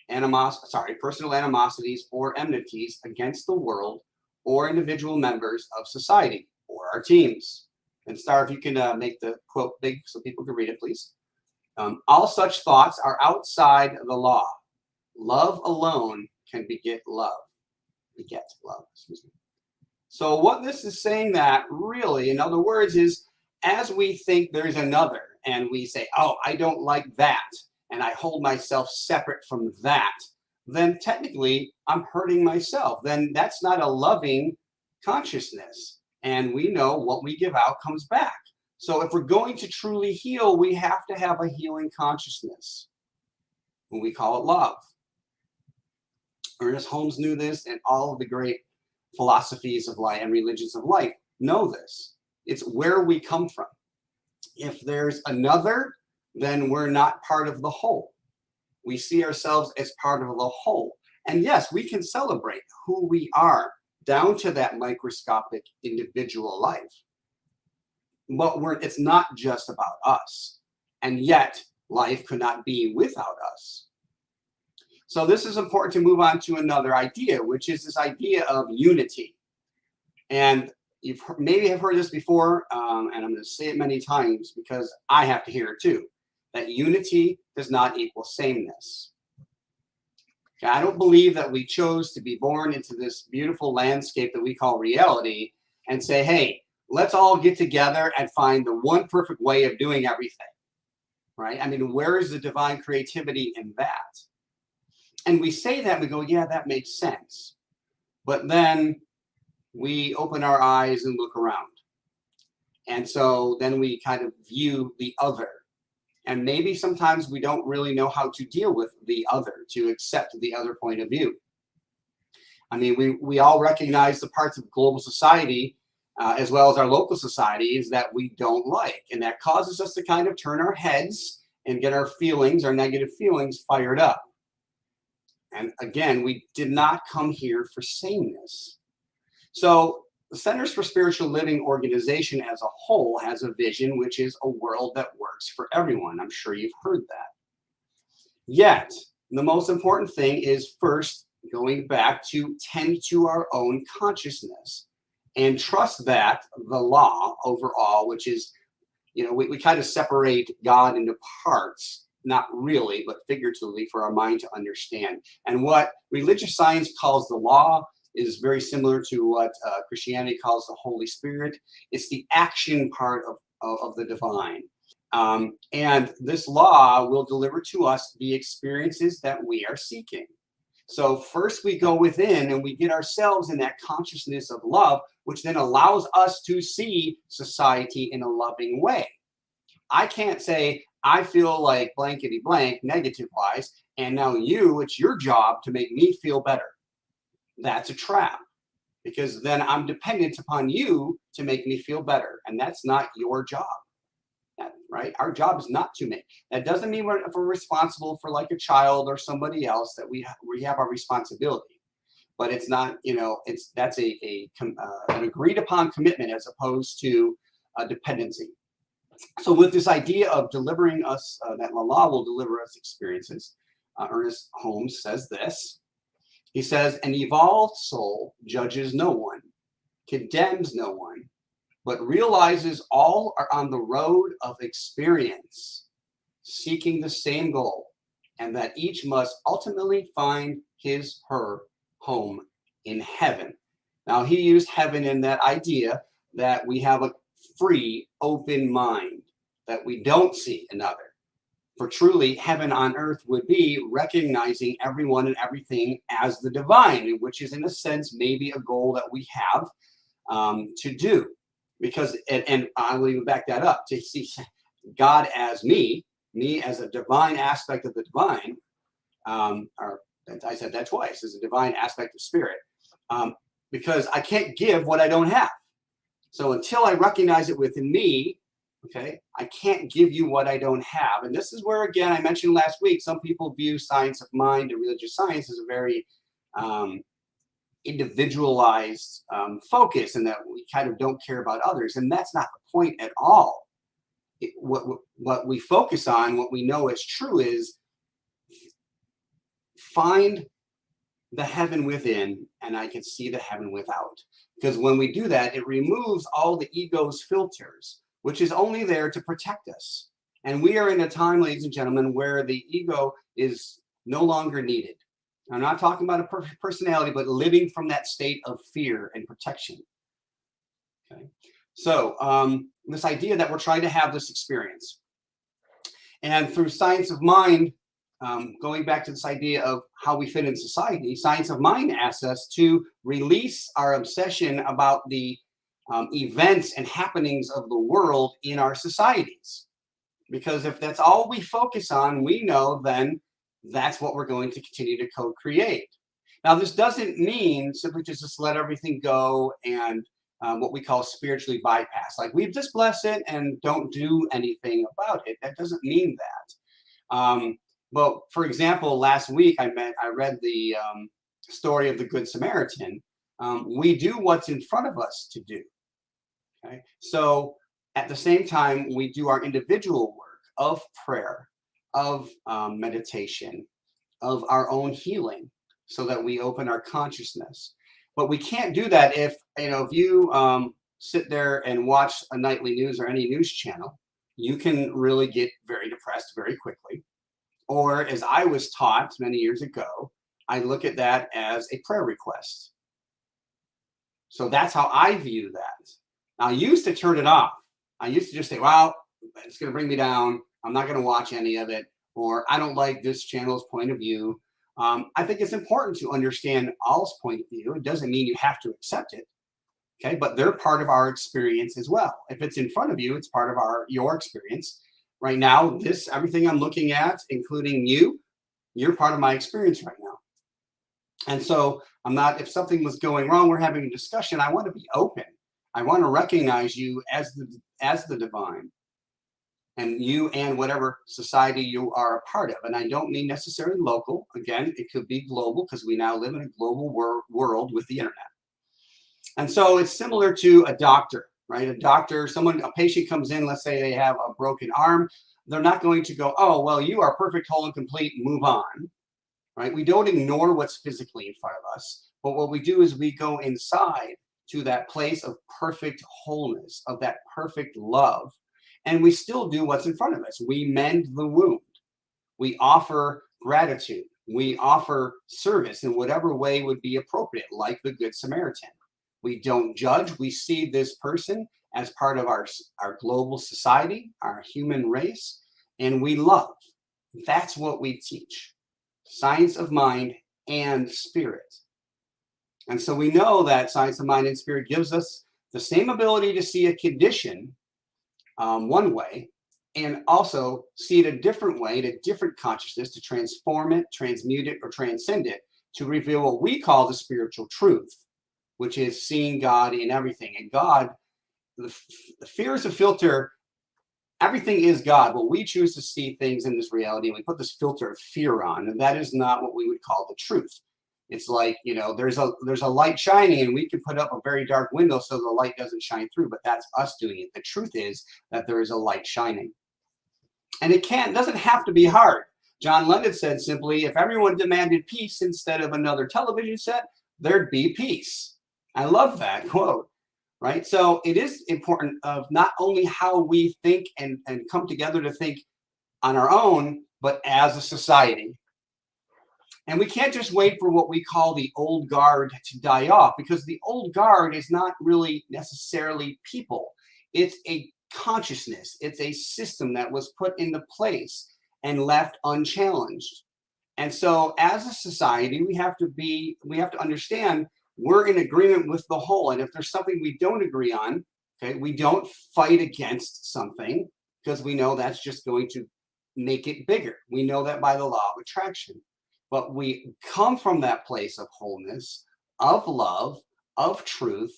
animosities or enmities against the world or individual members of society or our teams." And Star, if you can make the quote big so people can read it, please. "All such thoughts are outside the law. Love alone can beget love." Excuse me. So what this is saying that really, in other words, is as we think there's another and we say, oh, I don't like that, and I hold myself separate from that, then technically I'm hurting myself. Then that's not a loving consciousness. And we know what we give out comes back. So if we're going to truly heal, we have to have a healing consciousness. And we call it love. Ernest Holmes knew this, and all of the great philosophies of life and religions of life know this. It's where we come from. If there's another, then we're not part of the whole. We see ourselves as part of the whole. And yes, we can celebrate who we are down to that microscopic individual life. But it's not just about us. And yet, life could not be without us. So this is important to move on to another idea, which is this idea of unity. And you've maybe have heard this before, and I'm going to say it many times because I have to hear it too, that unity does not equal sameness. Okay, I don't believe that we chose to be born into this beautiful landscape that we call reality and say, hey, let's all get together and find the one perfect way of doing everything, right? I mean, where is the divine creativity in that? And we say that, we go, yeah, that makes sense. But then we open our eyes and look around. And so then we kind of view the other. And maybe sometimes we don't really know how to deal with the other, to accept the other point of view. I mean, we all recognize the parts of global society as well as our local societies that we don't like. And that causes us to kind of turn our heads and get our feelings, our negative feelings, fired up. And again, we did not come here for sameness. So the Centers for Spiritual Living organization as a whole has a vision, which is a world that works for everyone. I'm sure you've heard that. Yet, the most important thing is first going back to tend to our own consciousness and trust that the law overall, which is, we kind of separate God into parts. Not really, but figuratively for our mind to understand. And what religious science calls the law is very similar to what Christianity calls the Holy Spirit. It's the action part of the divine. And this law will deliver to us the experiences that we are seeking. So first we go within and we get ourselves in that consciousness of love, which then allows us to see society in a loving way. I can't say, I feel like blankety blank, negative wise, and now it's your job to make me feel better. That's a trap, because then I'm dependent upon you to make me feel better, and that's not your job, right? Our job is not to make. That doesn't mean we're responsible for like a child or somebody else, that we have our responsibility, but it's not, that's an agreed upon commitment as opposed to a dependency. So with this idea of delivering us, that the law will deliver us experiences, Ernest Holmes says this. He says, an evolved soul judges no one, condemns no one, but realizes all are on the road of experience, seeking the same goal, and that each must ultimately find his, her home in heaven. Now, he used heaven in that idea that we have a free, open mind. that we don't see another. For truly, heaven on earth would be recognizing everyone and everything as the divine, which is in a sense maybe a goal that we have to do. Because, and I will even back that up, to see God as me as a divine aspect of the divine, or I said that twice, as a divine aspect of spirit, because I can't give what I don't have. So until I recognize it within me, okay, I can't give you what I don't have. And this is where, again, I mentioned last week, some people view science of mind and religious science as a very individualized focus, and that we kind of don't care about others. And that's not the point at all. What we focus on, what we know is true, is find the heaven within, and I can see the heaven without. Because when we do that, it removes all the ego's filters, which is only there to protect us. And we are in a time, ladies and gentlemen, where the ego is no longer needed. I'm not talking about a perfect personality, but living from that state of fear and protection. Okay. So this idea that we're trying to have this experience. And through science of mind, going back to this idea of how we fit in society, science of mind asks us to release our obsession about the events and happenings of the world in our societies. Because if that's all we focus on, we know then that's what we're going to continue to co-create. Now, this doesn't mean simply to just let everything go and what we call spiritually bypass. Like we just bless it and don't do anything about it. That doesn't mean that. But for example, last week I read the story of the Good Samaritan. We do what's in front of us to do. Okay, so at the same time, we do our individual work of prayer, of meditation, of our own healing, so that we open our consciousness. But we can't do that if you sit there and watch a nightly news or any news channel. You can really get very depressed very quickly. Or as I was taught many years ago, I look at that as a prayer request. So that's how I view that. Now, I used to turn it off. I used to just say, well, it's going to bring me down. I'm not going to watch any of it. Or I don't like this channel's point of view. I think it's important to understand all's point of view. It doesn't mean you have to accept it. Okay, but they're part of our experience as well. If it's in front of you, it's part of your experience. Right now, everything I'm looking at, including you're part of my experience right now. And so if something was going wrong, we're having a discussion, I want to be open. I want to recognize you as the divine, and you and whatever society you are a part of. And I don't mean necessarily local. Again, it could be global, because we now live in a global world with the internet. And so it's similar to a doctor, right? A patient comes in, let's say they have a broken arm. They're not going to go, oh, well, you are perfect, whole, and complete, move on, right? We don't ignore what's physically in front of us. But what we do is we go inside to that place of perfect wholeness, of that perfect love. And we still do what's in front of us. We mend the wound. We offer gratitude. We offer service in whatever way would be appropriate, like the Good Samaritan. We don't judge. We see this person as part of our global society, our human race, and we love. That's what we teach. Science of mind and spirit. And so we know that science of mind and spirit gives us the same ability to see a condition one way, and also see it a different way, in a different consciousness, to transform it, transmute it, or transcend it, to reveal what we call the spiritual truth, which is seeing God in everything. And God, the fear is a filter. Everything is God, but we choose to see things in this reality, and we put this filter of fear on, and that is not what we would call the truth. It's like, there's a light shining, and we can put up a very dark window so the light doesn't shine through, but that's us doing it. The truth is that there is a light shining. And it doesn't have to be hard. John Lennon said simply, if everyone demanded peace instead of another television set, there'd be peace. I love that quote, right? So it is important of not only how we think and come together to think on our own, but as a society. And we can't just wait for what we call the old guard to die off, because the old guard is not really necessarily people. It's a consciousness. It's a system that was put into place and left unchallenged. And so as a society, we have to understand we're in agreement with the whole. And if there's something we don't agree on, okay, we don't fight against something because we know that's just going to make it bigger. We know that by the law of attraction. But we come from that place of wholeness, of love, of truth,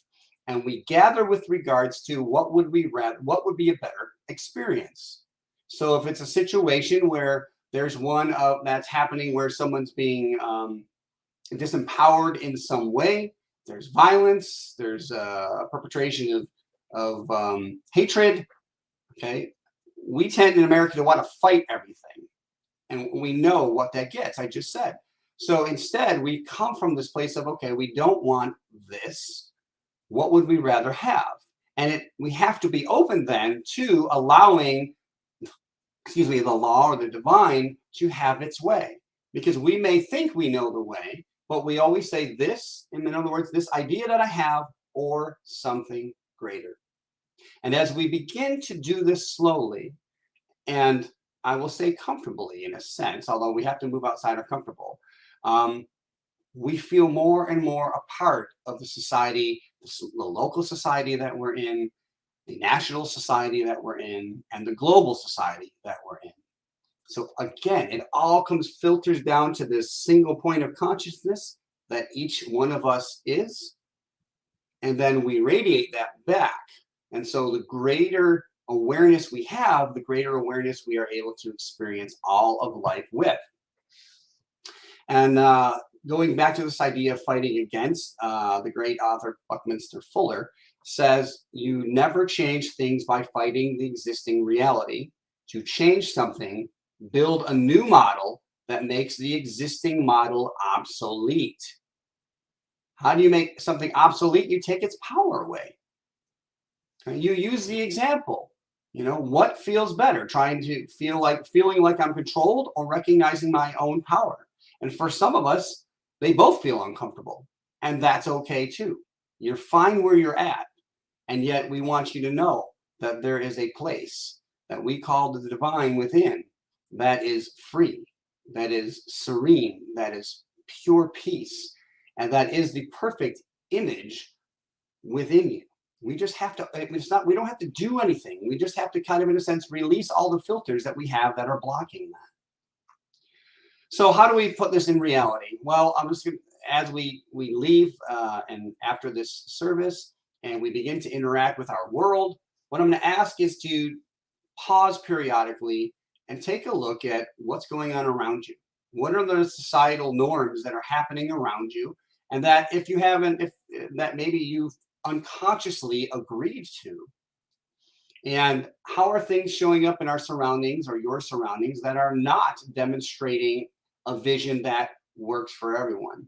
and we gather with regards to what would be a better experience. So if it's a situation where there's one that's happening where someone's being disempowered in some way, there's violence, there's perpetration of hatred, okay, we tend in America to want to fight everything. And we know what that gets, I just said. So instead, we come from this place of, okay, we don't want this. What would we rather have? And we have to be open then to allowing, the law or the divine to have its way. Because we may think we know the way, but we always say this, in other words, this idea that I have or something greater. And as we begin to do this slowly, and I will say comfortably in a sense, although we have to move outside of comfortable, we feel more and more a part of the society, the local society that we're in, the national society that we're in, and the global society that we're in. So again, it all filters down to this single point of consciousness that each one of us is, and then we radiate that back. And so the greater awareness we have, the greater awareness we are able to experience all of life with. And going back to this idea of fighting against, the great author Buckminster Fuller says, you never change things by fighting the existing reality. To change something, build a new model that makes the existing model obsolete. How do you make something obsolete? You take its power away. You use the example. What feels better? Feeling like I'm controlled or recognizing my own power? And for some of us, they both feel uncomfortable. And that's okay too. You're fine where you're at. And yet we want you to know that there is a place that we call the divine within that is free, that is serene, that is pure peace, and that is the perfect image within you. We just have to, we don't have to do anything. We just have to kind of, in a sense, release all the filters that we have that are blocking that. So how do we put this in reality? Well, I'm just going to, as we leave and after this service and we begin to interact with our world, what I'm going to ask is to pause periodically and take a look at what's going on around you. What are the societal norms that are happening around you? And that that maybe you've unconsciously agreed to. And how are things showing up in our surroundings or your surroundings that are not demonstrating a vision that works for everyone?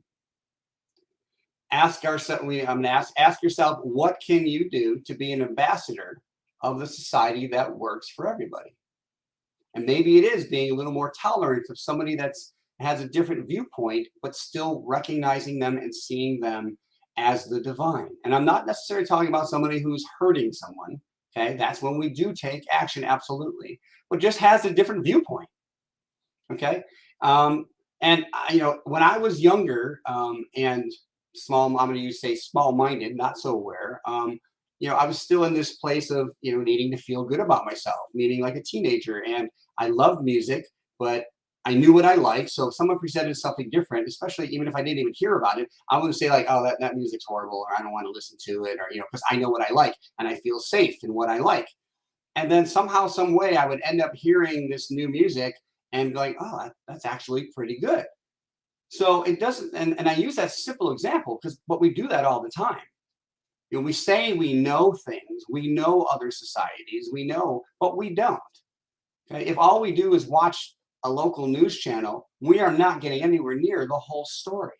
Ask yourself, what can you do to be an ambassador of the society that works for everybody? And maybe it is being a little more tolerant of somebody that has a different viewpoint, but still recognizing them and seeing them as the divine. And I'm not necessarily talking about somebody who's hurting someone. Okay, that's when we do take action, absolutely, but just has a different viewpoint. Okay, and when I was younger and small, I'm going to say small-minded, not so aware. I was still in this place of needing to feel good about myself, meaning like a teenager, and I loved music, but I knew what I liked. So if someone presented something different, especially even if I didn't even hear about it, I wouldn't say like, oh, that music's horrible, or I don't want to listen to it, or, because I know what I like and I feel safe in what I like. And then somehow, some way I would end up hearing this new music and going, oh, that's actually pretty good. So it doesn't, and I use that simple example but we do that all the time. We say we know things, we know other societies, we know, but we don't. Okay? If all we do is watch a local news channel, we are not getting anywhere near the whole story.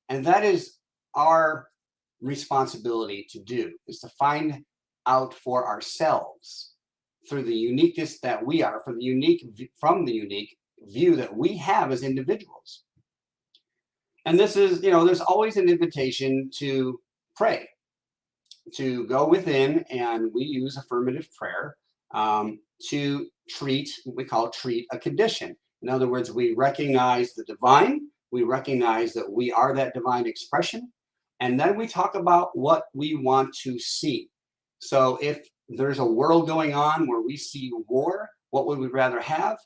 And that is our responsibility to do, is to find out for ourselves through the uniqueness that we are, from the unique view that we have as individuals. And this is, there's always an invitation to pray, to go within, and we use affirmative prayer to treat, we call treat a condition. In other words, we recognize the divine, we recognize that we are that divine expression, and then we talk about what we want to see. So if there's a world going on where we see war, what would we rather have?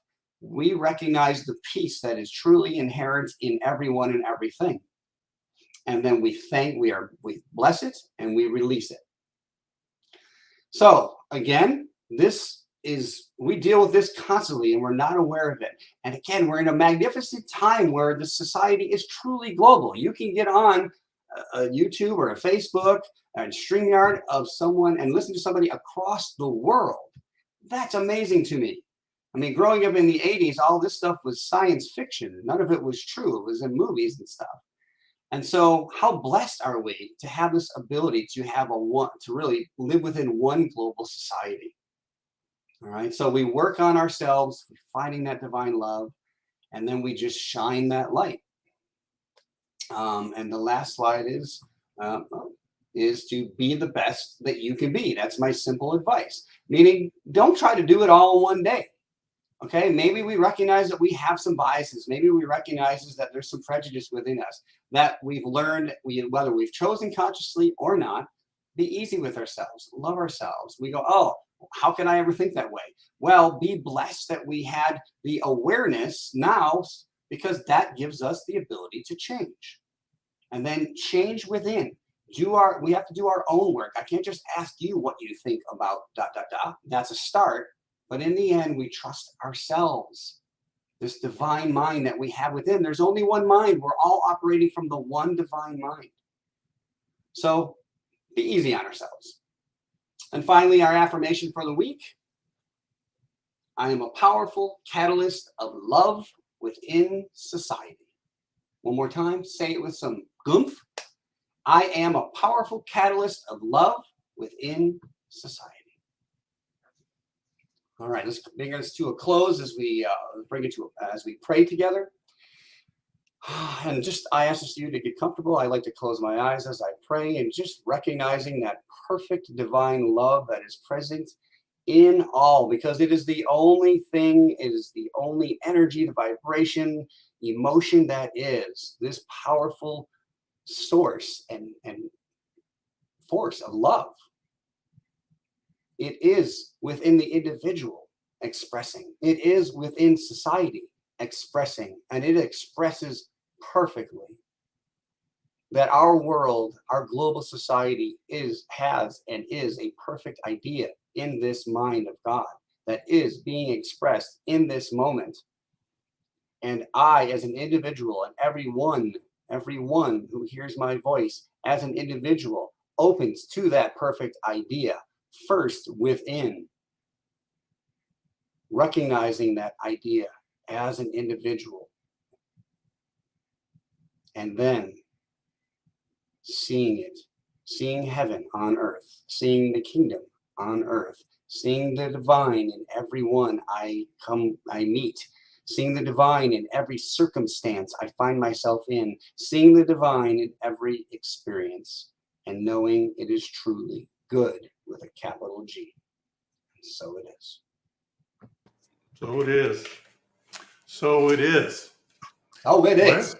We recognize the peace that is truly inherent in everyone and everything. And then we bless it and we release it. So again, we deal with this constantly and we're not aware of it. And again, we're in a magnificent time where the society is truly global. You can get on a YouTube or a Facebook and StreamYard of someone and listen to somebody across the world. That's amazing to me. I mean, growing up in the 80s, all this stuff was science fiction. None of it was true. It was in movies and stuff. And so how blessed are we to have this ability to really live within one global society? All right. So we work on ourselves, finding that divine love, and then we just shine that light. And the last slide is to be the best that you can be. That's my simple advice. Meaning, don't try to do it all in one day. Okay, maybe we recognize that we have some biases. Maybe we recognize that there's some prejudice within us that we've learned, whether we've chosen consciously or not, be easy with ourselves, love ourselves. We go, oh, how can I ever think that way? Well, be blessed that we had the awareness now, because that gives us the ability to change. And then change within. We have to do our own work. I can't just ask you what you think about ... That's a start. But in the end, we trust ourselves. This divine mind that we have within. There's only one mind. We're all operating from the one divine mind. So be easy on ourselves. And finally, our affirmation for the week. I am a powerful catalyst of love within society. One more time, say it with some goomph. I am a powerful catalyst of love within society. All right, let's bring us to a close as we as we pray together. And I ask you to get comfortable. I like to close my eyes as I pray, and just recognizing that perfect divine love that is present in all, because it is the only thing, it is the only energy, the vibration, emotion that is this powerful source and force of love. It is within the individual expressing. It is within society expressing, and it expresses perfectly that our world, our global society has a perfect idea in this mind of God that is being expressed in this moment. And I, as an individual, and everyone who hears my voice as an individual opens to that perfect idea. First within, recognizing that idea as an individual, and then seeing it, seeing heaven on earth, seeing the kingdom on earth, seeing the divine in everyone I meet, seeing the divine in every circumstance I find myself in, seeing the divine in every experience, and knowing it is truly good with a capital G. And so it is.
So it is. So it is.
Oh, it is.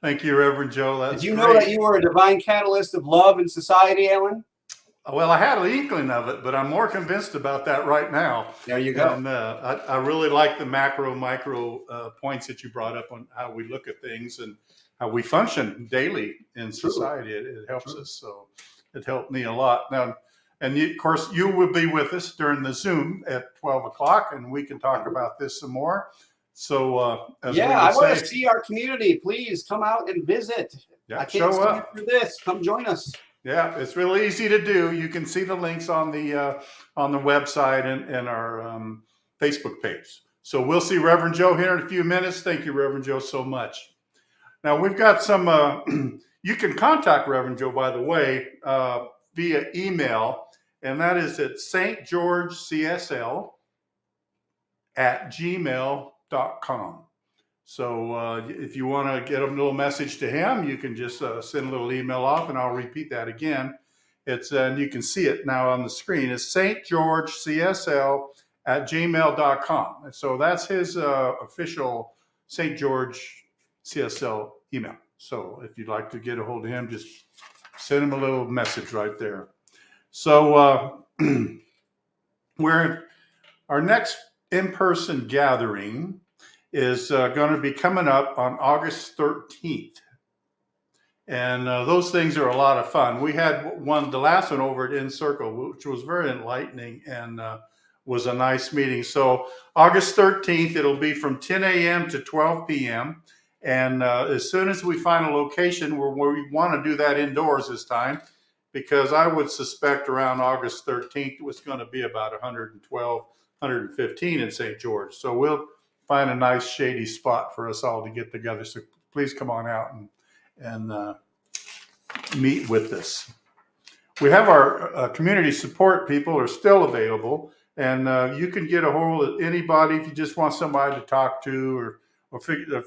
Thank you, Reverend Joe. That's
Did you know that you were a divine catalyst of love in society, Alan?
Well, I had an inkling of it, but I'm more convinced about that right now.
There you go.
And I really like the macro, micro points that you brought up on how we look at things and how we function daily in society. It helps us. So it helped me a lot. Now, and of course, you will be with us during the Zoom at 12 o'clock, and we can talk about this some more. So, I
want to see our community. Please come out and visit.
Yeah,
I can't see you through this. Come join us.
Yeah, it's really easy to do. You can see the links on the website and our Facebook page. So we'll see Reverend Joe here in a few minutes. Thank you, Reverend Joe, so much. Now we've got some. You can contact Reverend Joe, by the way, via email, and that is at stgeorgcsl@gmail.com. So if you want to get a little message to him, you can just send a little email off, and I'll repeat that again. It's and you can see it now on the screen. It's stgeorgecsl@gmail.com. And so that's his official St. George CSL email. So if you'd like to get a hold of him, just send him a little message right there. So our next in-person gathering is going to be coming up on August 13th. And those things are a lot of fun. We had the last one over at In Circle, which was very enlightening and was a nice meeting. So August 13th, it'll be from 10 a.m. to 12 p.m. And as soon as we find a location where we want to do that indoors this time, because I would suspect around August 13th, it was going to be about 112, 115 in St. George. So we'll find a nice shady spot for us all to get together. So please come on out and meet with us. We have our community support people are still available, and you can get a hold of anybody if you just want somebody to talk to or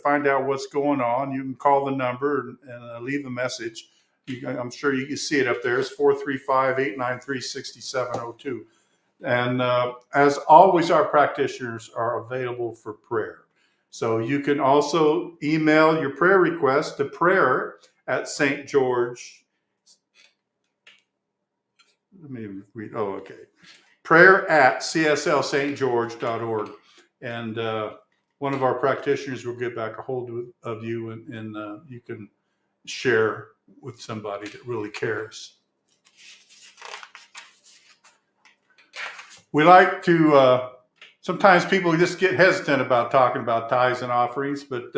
find out what's going on. You can call the number and leave a message. I'm sure you can see it up there. It's 435-893-6702. And as always, our practitioners are available for prayer. So you can also email your prayer request to prayer@St. George. Let me read. Oh, okay. prayer@cslstgeorge.org. And one of our practitioners will get back a hold of you, and you can share with somebody that really cares. We like to, sometimes people just get hesitant about talking about tithes and offerings, but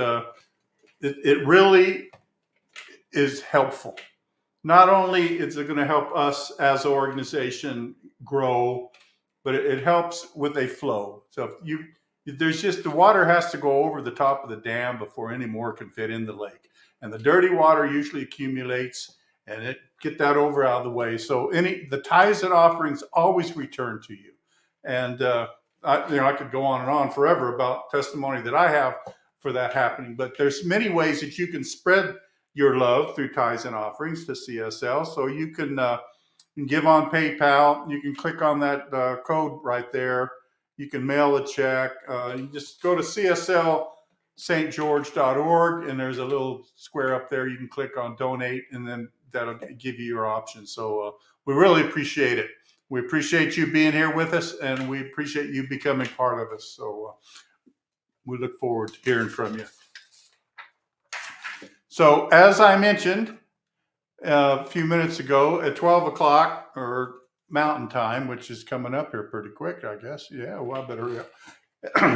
it really is helpful. Not only is it going to help us as an organization grow, but it helps with a flow. So there's just the water has to go over the top of the dam before any more can fit in the lake. And the dirty water usually accumulates, and get that over out of the way. So the tithes and offerings always return to you. And I could go on and on forever about testimony that I have for that happening. But there's many ways that you can spread your love through tithes and offerings to CSL. So you can give on PayPal. You can click on that code right there. You can mail a check. You just go to CSLStGeorge.org, and there's a little square up there. You can click on donate, and then that'll give you your option. So we really appreciate it. We appreciate you being here with us, and we appreciate you becoming part of us. So we look forward to hearing from you. So as I mentioned a few minutes ago, at 12 o'clock or Mountain Time, which is coming up here pretty quick, I guess. Yeah, well, I better hurry up.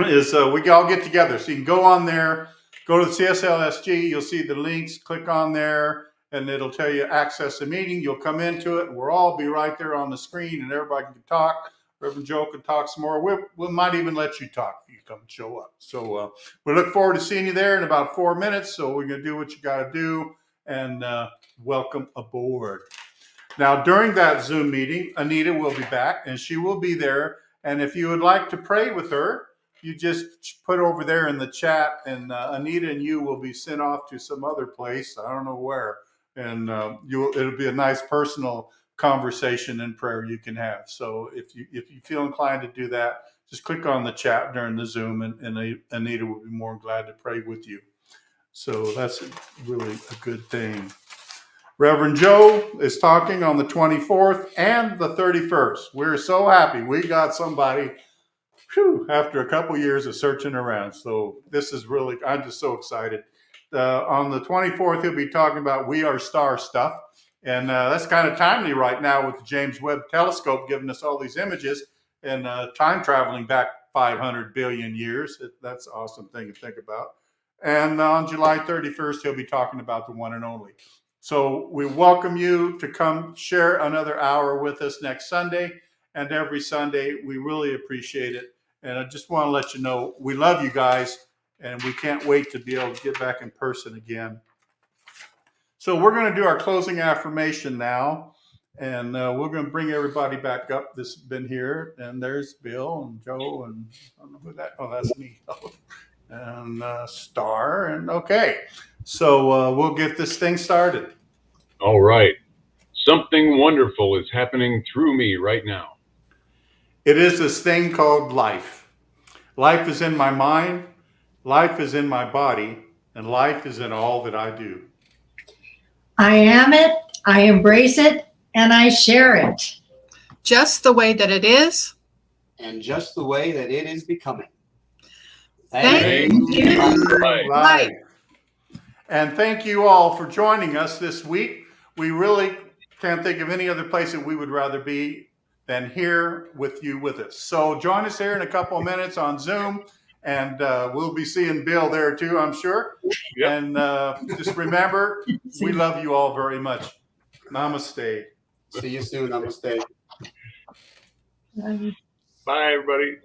Is we all get together. So you can go on there, go to the CSLSG. You'll see the links. Click on there, and it'll tell you access the meeting. You'll come into it, and we'll all be right there on the screen, and everybody can talk. Reverend Joe can talk some more. We might even let you talk if you come and show up. So we look forward to seeing you there in about 4 minutes. So we're going to do what you got to do, and welcome aboard. Now, during that Zoom meeting, Anita will be back, and she will be there. And if you would like to pray with her, you just put over there in the chat, and Anita and you will be sent off to some other place. I don't know where. And it'll be a nice personal conversation and prayer you can have. So if you feel inclined to do that, just click on the chat during the Zoom, and Anita will be more than glad to pray with you. So that's really a good thing. Reverend Joe is talking on the 24th and the 31st. We're so happy we got somebody after a couple years of searching around. So this is really, I'm just so excited. On the 24th, he'll be talking about We Are Star stuff. And that's kind of timely right now with the James Webb Telescope giving us all these images and time traveling back 500 billion years. That's an awesome thing to think about. And on July 31st, he'll be talking about the one and only. So we welcome you to come share another hour with us next Sunday and every Sunday. We really appreciate it. And I just want to let you know, we love you guys, and we can't wait to be able to get back in person again. So we're going to do our closing affirmation now, and we're going to bring everybody back up that's been here. And there's Bill and Joe, and I don't know who that, oh, that's me. And Star, and okay. So we'll get this thing started.
All right. Something wonderful is happening through me right now.
It is this thing called life. Life is in my mind, life is in my body, and life is in all that I do.
I am it, I embrace it, and I share it.
Just the way that it is.
And just the way that it is becoming.
Thank
you.
Life. And thank you all for joining us this week. We really can't think of any other place that we would rather be than here with you with us. So join us here in a couple of minutes on Zoom, and we'll be seeing Bill there too, I'm sure.
Yep.
And just remember, we love you all very much. Namaste.
See you soon. Namaste.
Bye, everybody.